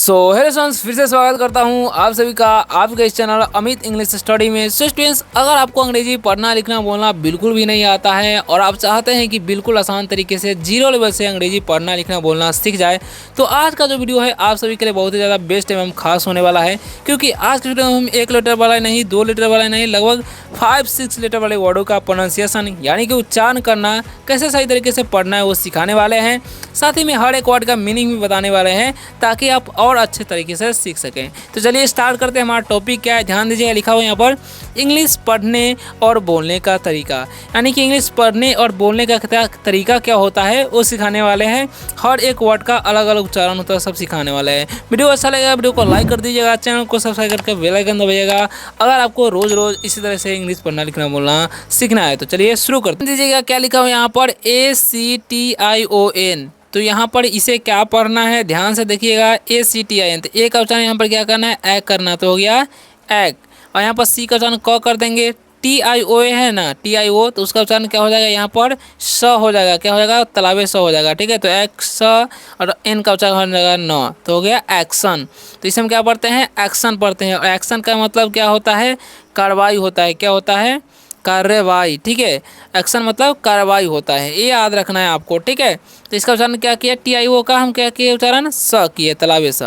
Hello students, फिर से स्वागत करता हूं आप सभी का आपके इस चैनल अमित इंग्लिश स्टडी में। स्टूडेंट्स, अगर आपको अंग्रेजी पढ़ना लिखना बोलना बिल्कुल भी नहीं आता है और आप चाहते हैं कि बिल्कुल आसान तरीके से जीरो लेवल से अंग्रेजी पढ़ना लिखना बोलना सीख जाए, तो आज का जो वीडियो है आप सभी के लिए बहुत ही ज़्यादा बेस्ट एवं खास होने वाला है। क्योंकि आज के वीडियो में हम 1 लेटर वाला नहीं, 2 लेटर वाला नहीं, लगभग 5-6 लेटर वाले वर्डों का प्रोनाउंसिएशन यानी कि उच्चारण करना कैसे सही तरीके से पढ़ना है वो सिखाने वाले हैं। साथ ही में हर एक वर्ड का मीनिंग भी बताने वाले हैं ताकि आप और अच्छे तरीके से सीख सकें। तो चलिए स्टार्ट करते हैं। हमारा टॉपिक क्या है, ध्यान दीजिएगा। लिखा हुआ यहाँ पर इंग्लिश पढ़ने और बोलने का तरीका, यानी कि इंग्लिश पढ़ने और बोलने का तरीका क्या होता है वो सिखाने वाले हैं। हर एक वर्ड का अलग अलग उच्चारण होता है, सब सिखाने वाले हैं। वीडियो अच्छा लगेगा वीडियो को लाइक कर दीजिएगा, चैनल को सब्सक्राइब करके बेल आइकन दबाइएगा अगर आपको रोज रोज इसी तरह से इंग्लिश पढ़ना लिखना बोलना सीखना है। तो चलिए शुरू करते दीजिएगा। क्या लिखा हुआ यहाँ पर ACTION, तो यहाँ पर इसे क्या पढ़ना है, ध्यान से देखिएगा। ACTIN, तो ए का उच्चारण यहाँ पर क्या करना है, ऐक करना, तो हो गया ऐक। और यहाँ पर सी का उच्चारण क कर देंगे। TIO है ना, TIO, तो उसका उच्चारण क्या हो जाएगा, यहाँ पर स हो जाएगा। क्या हो जाएगा, तलावे स हो जाएगा। ठीक है, तो एक स और एन का उच्चारण हो जाएगा न, तो हो गया एक्शन। तो इसे हम क्या पढ़ते हैं, एक्शन पढ़ते हैं। और एक्शन का मतलब क्या होता है, कार्रवाई होता है। क्या होता है, कार्रवाई। ठीक है, एक्शन मतलब कार्रवाई होता है, ये याद रखना है आपको। ठीक है, तो इसका उच्चारण क्या किया, TIO का हम क्या किए, उच्चारण स किए, तलावे स।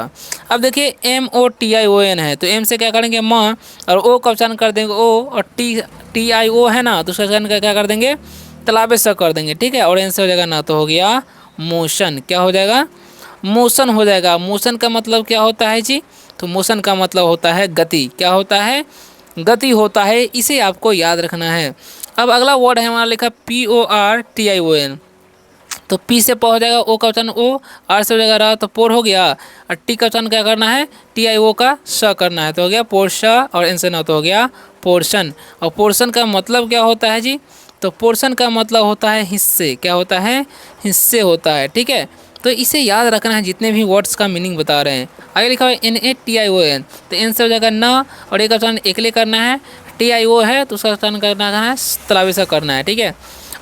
अब देखिए MOTION है, तो एम से क्या करेंगे म, और ओ का उच्चारण कर देंगे ओ, और TIO है ना, तो उसका उच्चारण क्या कर देंगे, तलावे स कर देंगे। ठीक है, और एन से हो जाएगा ना, तो हो गया मोशन। क्या हो जाएगा, मोशन हो जाएगा। मोशन का मतलब क्या होता है जी, तो मोशन का मतलब होता है गति। क्या होता है, गति होता है, इसे आपको याद रखना है। अब अगला वर्ड है हमारा लिखा PORTION, तो पी से प हो जाएगा, ओ का उच्चारण ओ, आर से हो जाएगा रा, तो पोर हो गया। और टी का उच्चारण क्या करना है, TIO का स करना है, तो हो गया पोर्श, और इनसे ना, तो हो गया पोर्शन। और पोर्शन का मतलब क्या होता है जी, तो पोर्शन का मतलब होता है हिस्से। क्या होता है, हिस्से होता है। ठीक है, तो इसे याद रखना है जितने भी वर्ड्स का मीनिंग बता रहे हैं। आगे लिखा हुआ है NATION, तो एन से हो जाएगा न, और एक उच्चारण एकले करना है। TIO है तो उसका उच्चारण करना है तलावे से करना है। ठीक है,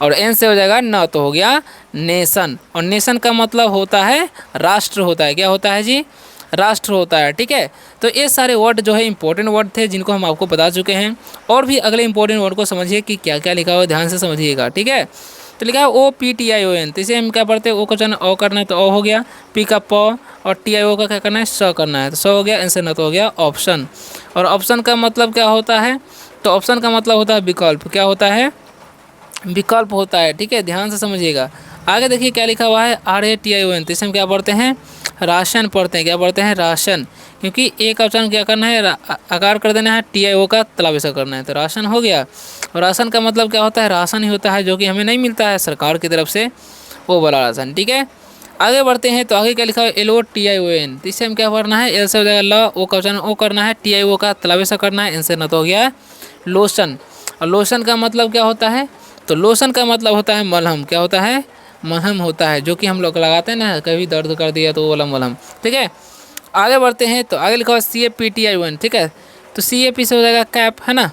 और एन से हो जाएगा न, तो हो गया नेशन। और नेशन का मतलब होता है राष्ट्र होता है। क्या होता है जी, राष्ट्र होता है। ठीक है, तो ये सारे वर्ड जो है इंपॉर्टेंट वर्ड थे जिनको हम आपको बता चुके हैं। और भी अगले इंपॉर्टेंट वर्ड को समझिए कि क्या क्या लिखा हुआ है, ध्यान से समझिएगा। ठीक है, तो लिखा है OPTION, तो इसे हम क्या पढ़ते हैं, ओ का उच्चारण ओ करना है, तो ओ हो गया। पी का प, और TIO का क्या करना है, स करना है, तो स हो गया। आंसर ना, तो हो गया ऑप्शन। और ऑप्शन का मतलब क्या होता है, तो ऑप्शन का मतलब होता है विकल्प। क्या होता है, विकल्प होता है। ठीक है, ध्यान से समझिएगा। आगे देखिए क्या लिखा हुआ है RATION, तो इसे हम क्या पढ़ते हैं, राशन पढ़ते हैं। क्या पढ़ते हैं, राशन, क्योंकि ए का उच्चारण क्या करना है, आकार कर देना है, TIO का तलावे से करना है, तो राशन हो गया। और राशन का मतलब क्या होता है, राशन ही होता है जो कि हमें नहीं मिलता है सरकार की तरफ से, वो वाला राशन। ठीक है, आगे बढ़ते हैं। तो आगे क्या लिखा है, LOTION, तो इसे हम क्या पढ़ना है, एल से हो जाएगा ल, ओ का उच्चारण ओ करना है, TIO का तलावे से करना है, इनसे न, तो हो गया लोशन। और लोशन का मतलब क्या होता है, तो लोशन का मतलब होता है मलहम। क्या होता है, मलहम होता है जो कि हम लोग लगाते हैं ना, कभी दर्द कर दिया तो वो वाला मलहम। ठीक है, आगे बढ़ते हैं। तो आगे लिखा हुआ CAPTION। ठीक है, तो CAP से हो जाएगा कैप, है ना,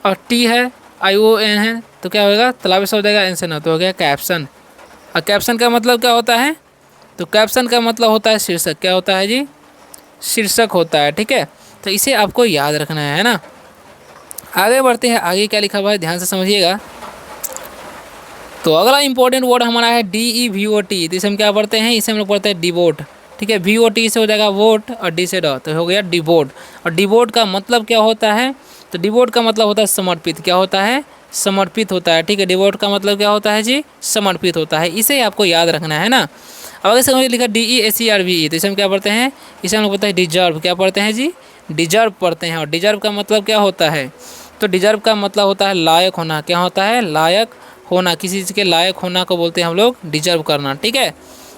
और T है, ION है, तो क्या होगा, तलावे से हो जाएगा, इनसे ना, तो हो गया कैप्शन। और कैप्शन का मतलब क्या होता है, तो कैप्शन का मतलब होता है शीर्षक। क्या होता है जी, शीर्षक होता है। ठीक है, तो इसे आपको याद रखना है ना। आगे बढ़ते हैं, आगे क्या लिखा हुआ है ध्यान से समझिएगा। तो अगला इंपॉर्टेंट वर्ड हमारा है DEVOT, तो इसे हम क्या पढ़ते हैं, इसे हम लोग पढ़ते हैं डिवोट। ठीक है, VOT से हो जाएगा वोट, और डी से ड, तो हो गया डिवोट। और डिवोट का मतलब क्या होता है, तो डिवोट का मतलब होता है समर्पित। क्या होता है, समर्पित होता है। ठीक है, डिवोट का मतलब क्या होता है जी, समर्पित होता है, इसे आपको याद रखना है ना। अब आगे से लिखा DESERVE, तो इसे हम क्या पढ़ते हैं, इसे हम लोग पढ़ते हैं डिजर्व। क्या पढ़ते हैं जी, डिजर्व पढ़ते हैं। और डिजर्व का मतलब क्या होता है, तो डिजर्व का मतलब होता है लायक होना। क्या होता है, लायक होना, किसी चीज़ के लायक होना को बोलते हैं हम लोग डिजर्व करना। ठीक है,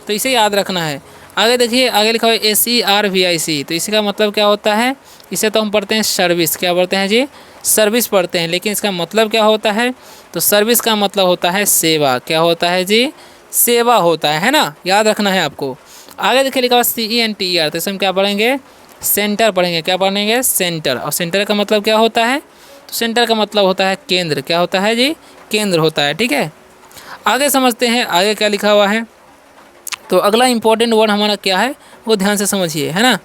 तो इसे याद रखना है। आगे देखिए, आगे लिखा हुआ है SERVIC, तो इसका मतलब क्या होता है, इसे तो हम पढ़ते हैं सर्विस। क्या पढ़ते हैं जी, सर्विस पढ़ते हैं, लेकिन इसका मतलब क्या होता है, तो सर्विस का मतलब होता है सेवा। क्या होता है जी, सेवा होता है ना, याद रखना है आपको। आगे देखिए लिखा हुआ CENTER, तो इसे हम क्या पढ़ेंगे, सेंटर पढ़ेंगे। क्या पढ़ेंगे, सेंटर। और सेंटर का मतलब क्या होता है, तो सेंटर का मतलब होता है केंद्र। क्या होता है जी, केंद्र होता है। ठीक है, आगे समझते हैं आगे क्या लिखा हुआ है। तो अगला इंपॉर्टेंट वर्ड हमारा क्या है, वो ध्यान से समझिए, है ना।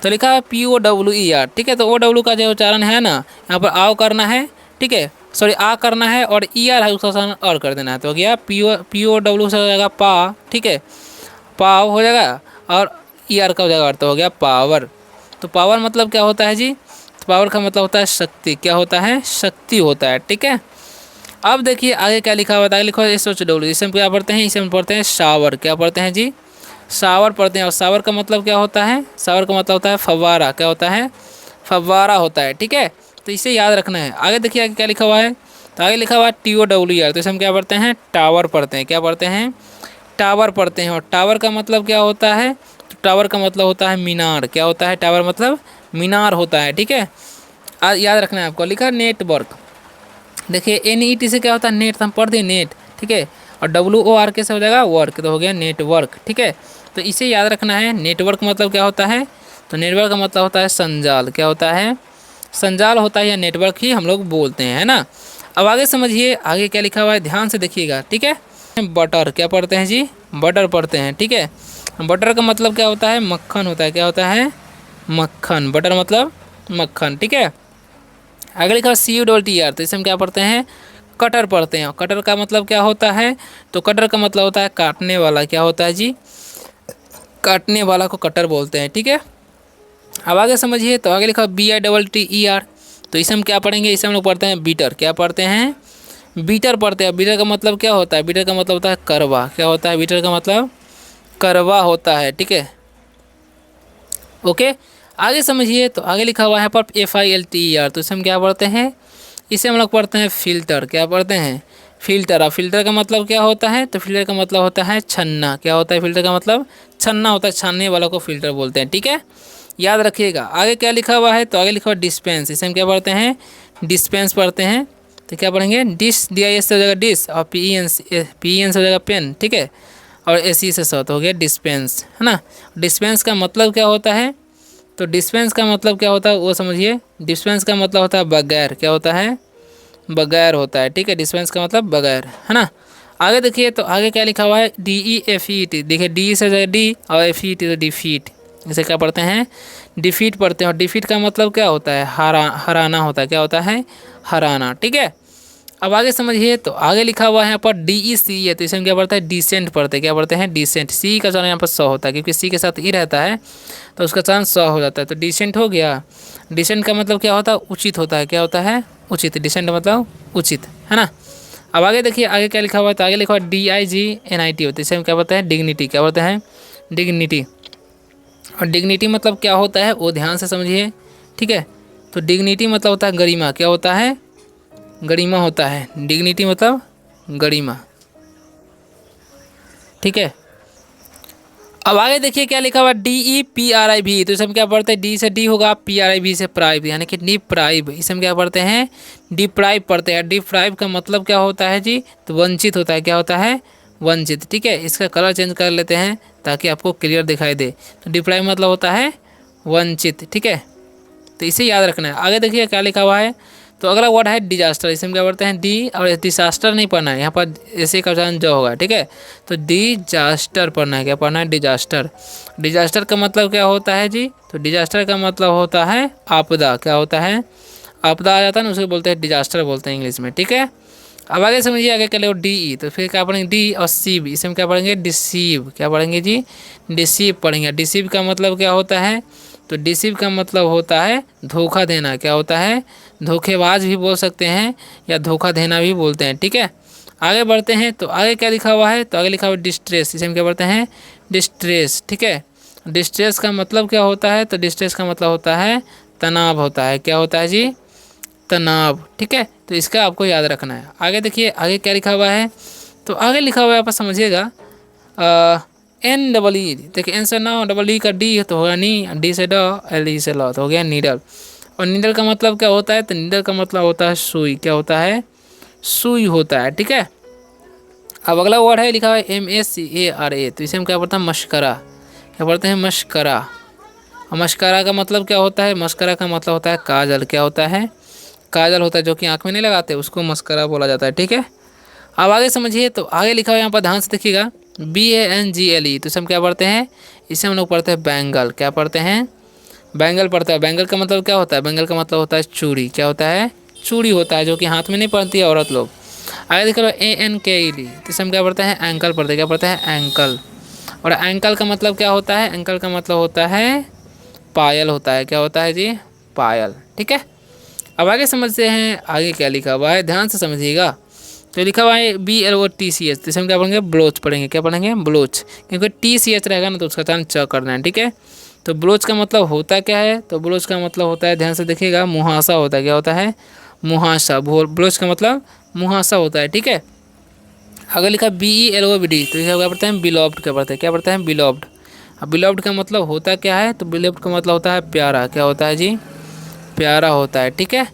तो लिखा है POWER, ठीक है। तो OW का जो उच्चारण है ना, यहाँ पर आओ करना है, ठीक है, सॉरी आ करना है, और ER है उसका उच्चारण और कर देना है। तो हो गया POW से हो जाएगा पा, ठीक है, पाव हो जाएगा, और ER का हो जाएगा अर्थ हो गया पावर। तो पावर मतलब क्या होता है जी, तो पावर का मतलब होता है शक्ति, क्या होता है, शक्ति होता है, ठीक है। अब देखिए आगे क्या लिखा हुआ है, आगे लिखा हुआ है SOW, इसे हम क्या पढ़ते हैं, इसे हम पढ़ते हैं शावर, क्या पढ़ते हैं जी, शावर पढ़ते हैं। और शावर का मतलब क्या होता है, शावर का मतलब होता है फव्वारा, क्या होता है, फव्वारा होता है, ठीक है। तो इसे याद रखना है। आगे देखिए आगे क्या लिखा हुआ है, तो आगे लिखा हुआ है TOWER, तो इसे हम क्या पढ़ते हैं, टावर पढ़ते हैं, क्या पढ़ते हैं, टावर पढ़ते हैं। और टावर का मतलब क्या होता है, तो टावर का मतलब होता है मीनार, क्या होता है, टावर मतलब मीनार होता है, ठीक है। याद रखना है आपको। लिखा नेटवर्क, देखिए NET से क्या होता है, नेट, तो हम पढ़ दिए नेट, ठीक है। और WORK से हो जाएगा वर्क, तो हो गया नेटवर्क, ठीक है। तो इसे याद रखना है। नेटवर्क मतलब क्या होता है, तो नेटवर्क का मतलब होता है संजाल, क्या होता है, संजाल होता है, या नेटवर्क ही हम लोग बोलते हैं, है ना। अब आगे समझिए, आगे क्या लिखा हुआ है, ध्यान से देखिएगा, ठीक है। बटर, क्या पढ़ते हैं जी, बटर पढ़ते हैं, ठीक है। बटर का मतलब क्या होता है, मक्खन होता है, क्या होता है, मक्खन, बटर मतलब मक्खन, ठीक है। आगे लिखा CUTR, तो इसे हम क्या पढ़ते हैं, कटर पढ़ते हैं। कटर का मतलब क्या होता है, तो कटर का मतलब होता है काटने वाला, क्या होता है जी, काटने वाला को कटर बोलते हैं, ठीक है। अब आगे समझिए, तो आगे लिखा BITTER, तो इसे हम क्या पढ़ेंगे, इसे हम लोग पढ़ते हैं बीटर, क्या पढ़ते हैं, बीटर पढ़ते हैं। बीटर का मतलब क्या होता है, बीटर का मतलब होता है करवा, क्या होता है, बीटर का मतलब करवा होता है, ठीक है, ओके। आगे समझिए, तो आगे लिखा हुआ है पर FILTER, तो इसे हम क्या पढ़ते हैं, इसे हम लोग पढ़ते हैं फिल्टर, क्या पढ़ते हैं, फिल्टर। और फिल्टर का मतलब क्या होता है, तो फिल्टर का मतलब होता है छन्ना, क्या होता है, फिल्टर का मतलब छन्ना होता है, छानने वाला को फिल्टर बोलते हैं, ठीक है, याद रखिएगा। आगे क्या लिखा हुआ है, तो आगे लिखा हुआ डिस्पेंस, इसे हम क्या पढ़ते हैं, डिस्पेंस पढ़ते हैं। तो क्या पढ़ेंगे, डिस, DIS से हो जाएगा डिस, और PEN से हो जाएगा पेन, ठीक है, और SE से शॉर्ट हो गया डिस्पेंस, है ना। डिस्पेंस का मतलब क्या होता है, तो डिस्पेंस का मतलब क्या होता है वो समझिए। डिस्पेंस का मतलब होता है बगैर, क्या होता है, बगैर होता है, ठीक है। डिस्पेंस का मतलब बगैर, है ना। आगे देखिए, तो आगे क्या लिखा हुआ है, DEFEAT, देखिए D से जाए D, और FET तो डिफीट, इसे क्या पढ़ते हैं, डिफीट पढ़ते हैं। और डिफीट का मतलब क्या होता है, हराना होता है, क्या होता है, हराना, ठीक है। अब आगे समझिए, तो आगे लिखा हुआ है यहाँ पर DEC है, तो इसे हम क्या पढ़ते हैं, डिसेंट पढ़ते हैं, क्या पढ़ते हैं, डिसेंट। सी का चलन यहाँ पर 100 होता है, क्योंकि सी के साथ ई रहता है, तो उसका चलन 100 हो जाता है। तो डिसेंट हो गया। डिसेंट का मतलब क्या होता है, उचित होता है, क्या होता है, उचित। डिसेंट मतलब उचित, है ना। अब आगे देखिए, आगे क्या लिखा हुआ है, तो आगे लिखा हुआ है DIGNIT होता है, इसे हम क्या बोलते हैं, डिग्निटी, क्या बोलते हैं, डिग्निटी। और डिग्निटी मतलब क्या होता है वो ध्यान से समझिए, ठीक है। तो डिग्निटी मतलब होता है गरिमा, क्या होता है, गरिमा होता है। डिग्निटी मतलब गरिमा, ठीक है। अब आगे देखिए क्या लिखा हुआ, DEPRIB, तो इसे हम क्या पढ़ते हैं, D से D होगा, PRIB से प्राइब, यानी कि डिप्राइब, इसे हम क्या पढ़ते हैं, डिप्राइब पढ़ते हैं। डिप्राइब का मतलब क्या होता है जी, तो वंचित होता है, क्या होता है, वंचित, ठीक है। इसका कलर चेंज कर लेते हैं ताकि आपको क्लियर दिखाई दे। तो डिप्राइब मतलब होता है वंचित, ठीक है। तो इसे याद रखना है। आगे देखिए क्या लिखा हुआ है, तो अगला वर्ड है डिजास्टर, इसे हम क्या पढ़ते हैं, डी, और डिजास्टर नहीं पढ़ना है, यहाँ पर ऐसे का उच्चारण जो होगा, ठीक है। तो डिजास्टर पढ़ना है, क्या पढ़ना है, डिजास्टर। डिजास्टर का मतलब क्या होता है जी, तो डिजास्टर का मतलब होता है आपदा, क्या होता है, आपदा आ जाता है ना, उसे बोलते हैं डिजास्टर बोलते हैं इंग्लिश में, ठीक है। अब आगे समझिए, आगे क्या लेो DE, तो फिर क्या पढ़ेंगे, डी और सीव, इसे हम क्या पढ़ेंगे, डिसीव, क्या पढ़ेंगे जी, डिसीव पढ़ेंगे। डिसीव का मतलब क्या होता है, तो डिसीव का मतलब होता है धोखा देना, क्या होता है, धोखेबाज भी बोल सकते हैं, या धोखा देना भी बोलते हैं, ठीक है। आगे बढ़ते हैं, तो आगे क्या लिखा हुआ है, तो आगे लिखा हुआ है डिस्ट्रेस, इसे हम क्या पढ़ते हैं, डिस्ट्रेस, ठीक है। डिस्ट्रेस का मतलब क्या होता है, तो डिस्ट्रेस का मतलब होता है तनाव होता है, क्या होता है जी, तनाव, ठीक है। तो इसका आपको याद रखना है। आगे देखिए, आगे क्या लिखा हुआ है, तो आगे लिखा हुआ है, आप समझिएगा, NEE, देखिए एन से ना, DE का D तो होगा नी, D से ड, LE से ल, तो हो गया नीडल। और नीडल का मतलब क्या होता है, तो नीडल का मतलब होता है सुई, क्या होता है, सुई होता है, ठीक है। अब अगला वर्ड है लिखा हुआ है MSCARA, तो इसे हम क्या पढ़ते हैं, मशकरा, क्या पढ़ते हैं, मशकरा। और मशकरा का मतलब क्या होता है, मशकरा का मतलब होता है काजल, क्या होता है, काजल होता है, जो कि आँख में नहीं लगाते, उसको मस्करा बोला जाता है, ठीक है। अब आगे समझिए, तो आगे लिखा हुआ है यहाँ पर ध्यान से देखिएगा, BANGLE, तो इसे हम क्या पढ़ते हैं, इसे हम लोग पढ़ते हैं बैंगल। क्या पढ़ते हैं? बैंगल पढ़ता है। बैंगल का मतलब क्या होता है? बैंगल का मतलब होता है चूड़ी। क्या होता है? चूड़ी होता है, जो कि हाथ में नहीं पहनती है औरत लोग। आगे देखो ANKED, तो इसे हम क्या पढ़ते हैं? एंकल पढ़ते हैं। क्या पढ़ते हैं? एंकल। और एंकल का मतलब क्या होता है? एंकल का मतलब होता है पायल होता है। क्या होता है जी? पायल। ठीक है, अब आगे समझते हैं आगे क्या लिखा हुआ है, ध्यान से समझिएगा। तो लिखा हुआ है BLOTCH, तो इसे हम क्या पढ़ेंगे? ब्लोच पढ़ेंगे। क्या पढ़ेंगे? ब्लोच, क्योंकि TCH रहेगा ना तो उसका चांस च करना है। ठीक है, तो ब्लोच का मतलब होता क्या है? तो ब्लोच का मतलब होता है, ध्यान से देखिएगा, मुहासा होता है। क्या होता है? मुहासा। ब्लोच का मतलब मुहासा होता है। ठीक है, अगर लिखा BELOVD, तो इसे क्या पढ़ते हैं? बिलोव्ड। क्या पढ़ते हैं? क्या पढ़ते हैं? बिलोव्ड। अब बिलोव्ड का मतलब होता क्या है? तो बिलोव्ड का मतलब होता है प्यारा। क्या होता है जी? प्यारा होता है। ठीक है,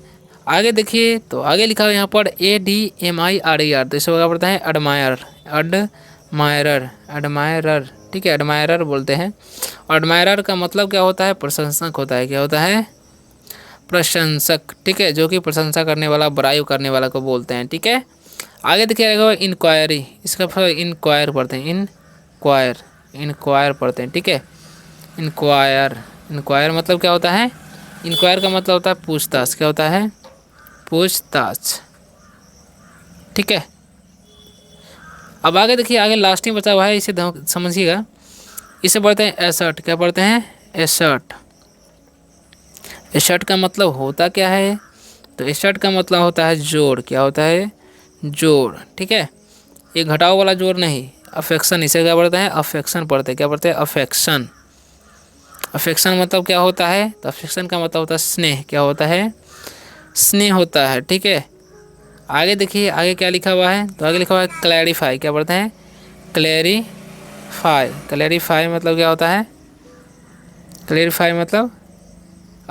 आगे देखिए, तो आगे लिखा हुआ यहाँ पर ADMIRER, तो इसे क्या पढ़ता है? एडमायर। एडमायरर। एडमायरर। ठीक है, एडमायरर बोलते हैं। एडमायरर का मतलब क्या होता है? प्रशंसक होता है। क्या होता है? प्रशंसक। ठीक है, जो कि प्रशंसा करने वाला, बड़ाई करने वाला को बोलते हैं। ठीक है, आगे देखिए इंक्वायरी, इसका इंक्वायर पढ़ते हैं। इनक्वायर। इंक्वायर पढ़ते हैं। ठीक है, इंक्वायर। इंक्वायर मतलब क्या होता है? इंक्वायर का मतलब होता है पूछताछ। क्या होता है? पूछताछ। ठीक है, अब आगे देखिए, आगे लास्ट में बचा हुआ है, इसे समझिएगा। इसे पढ़ते हैं एसर्ट। क्या पढ़ते हैं? एसर्ट। एसर्ट का मतलब होता क्या है? तो एसर्ट का मतलब होता है जोड़। क्या होता है? जोड़। ठीक है, ये घटाव वाला जोड़ नहीं, अफेक्शन। इसे क्या पढ़ते हैं? अफेक्शन पढ़ते हैं। क्या पढ़ते हैं? अफेक्शन। अफेक्शन मतलब क्या होता है? तो अफेक्शन का मतलब होता है स्नेह। क्या होता है? स्नेह होता है। ठीक है, आगे देखिए, आगे क्या लिखा हुआ है? तो आगे लिखा हुआ है क्लैरिफाई। क्या पढ़ते हैं? क्लैरिफाई। क्लैरिफाई मतलब क्या होता है? क्लैरिफाई मतलब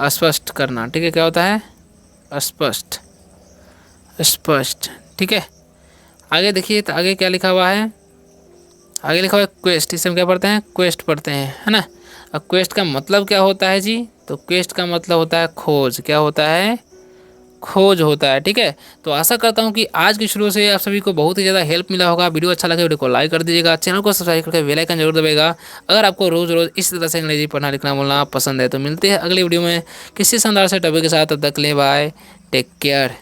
स्पष्ट करना। ठीक है, क्या होता है? स्पष्ट। स्पष्ट। ठीक है, आगे देखिए, तो आगे क्या लिखा हुआ है? आगे लिखा हुआ है क्वेस्ट। इसे हम क्या पढ़ते हैं? क्वेस्ट पढ़ते हैं, है ना। अब क्वेस्ट का मतलब क्या होता है जी? तो क्वेस्ट का मतलब होता है खोज। क्या होता है? खोज होता है। ठीक है, तो आशा करता हूँ कि आज की शुरू से आप सभी को बहुत ही ज़्यादा हेल्प मिला होगा। वीडियो अच्छा लगे वीडियो को लाइक कर दीजिएगा, चैनल को सब्सक्राइब करके बेल आइकन जरूर दबाएगा। अगर आपको रोज़ रोज़ इस तरह से अंग्रेजी पढ़ना लिखना बोलना पसंद है तो मिलते हैं अगली वीडियो में किसी शानदार से टॉपिक के साथ। तब तक ले बाय, टेक केयर।